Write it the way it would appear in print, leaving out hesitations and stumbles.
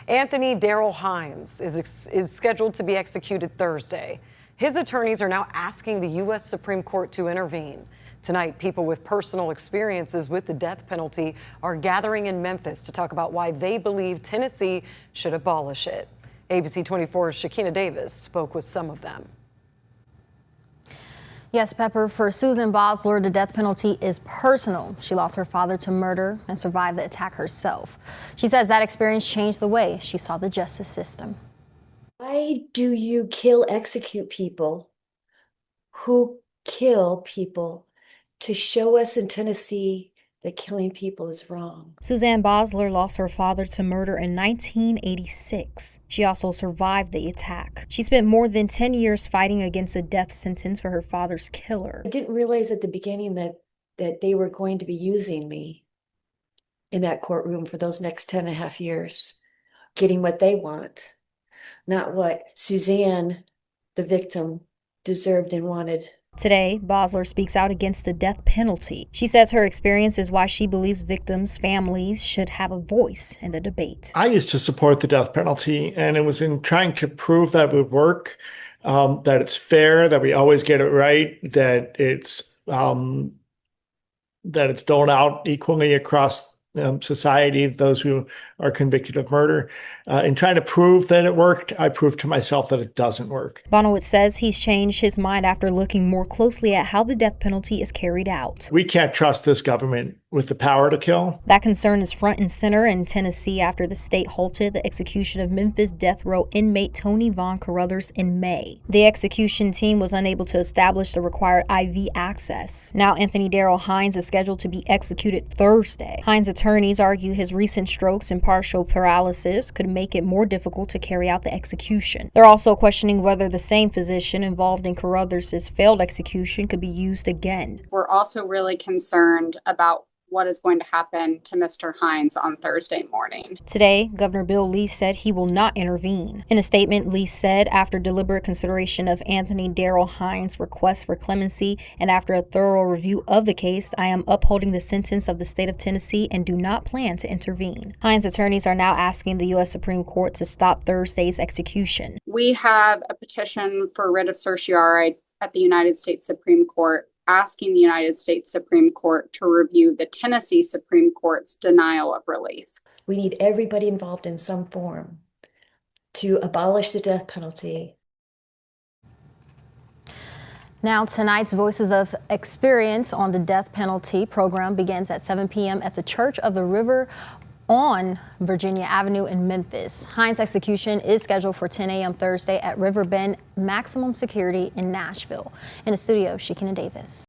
Anthony Darrell Hines is scheduled to be executed Thursday. His attorneys are now asking the U.S. Supreme Court to intervene. Tonight, people with personal experiences with the death penalty are gathering in Memphis to talk about why they believe Tennessee should abolish it. ABC 24's Shakina Davis spoke with some of them. Yes, Pepper, for Susan Bosler, the death penalty is personal. She lost her father to murder and survived the attack herself. She says that experience changed the way she saw the justice system. Why do you execute people who kill people to show us in Tennessee that killing people is wrong? Suzanne Bosler lost her father to murder in 1986. She also survived the attack. She spent more than 10 years fighting against a death sentence for her father's killer. I didn't realize at the beginning that they were going to be using me in that courtroom for those next 10 and a half years, getting what they want, not what Suzanne, the victim, deserved and wanted. Today, Bosler speaks out against the death penalty. She says her experience is why she believes victims' families should have a voice in the debate. I used to support the death penalty, and it was in trying to prove that it would work, that it's fair, that we always get it right, that it's doled out equally across society, those who are convicted of murder. In trying to prove that it worked, I proved to myself that it doesn't work. Bonowitz says he's changed his mind after looking more closely at how the death penalty is carried out. We can't trust this government with the power to kill. That concern is front and center in Tennessee after the state halted the execution of Memphis death row inmate Tony Carruthers in May. The execution team was unable to establish the required IV access. Now Anthony Darrell Hines is scheduled to be executed Thursday. Hines' attorneys argue his recent strokes and partial paralysis could make it more difficult to carry out the execution. They're also questioning whether the same physician involved in Carruthers' failed execution could be used again. We're also really concerned about what is going to happen to Mr. Hines on Thursday morning. Today, Governor Bill Lee said he will not intervene. In a statement, Lee said, after deliberate consideration of Anthony Darrell Hines' request for clemency and after a thorough review of the case, I am upholding the sentence of the state of Tennessee and do not plan to intervene. Hines' attorneys are now asking the U.S. Supreme Court to stop Thursday's execution. We have a petition for writ of certiorari at the United States Supreme Court asking the United States Supreme Court to review the Tennessee Supreme Court's denial of relief. We need everybody involved in some form to abolish the death penalty. Now, tonight's Voices of Experience on the Death Penalty program begins at 7 p.m. at the Church of the River on Virginia Avenue in Memphis. Hines' execution is scheduled for 10 a.m. Thursday at River Bend Maximum Security in Nashville. In the studio, Shakina Davis.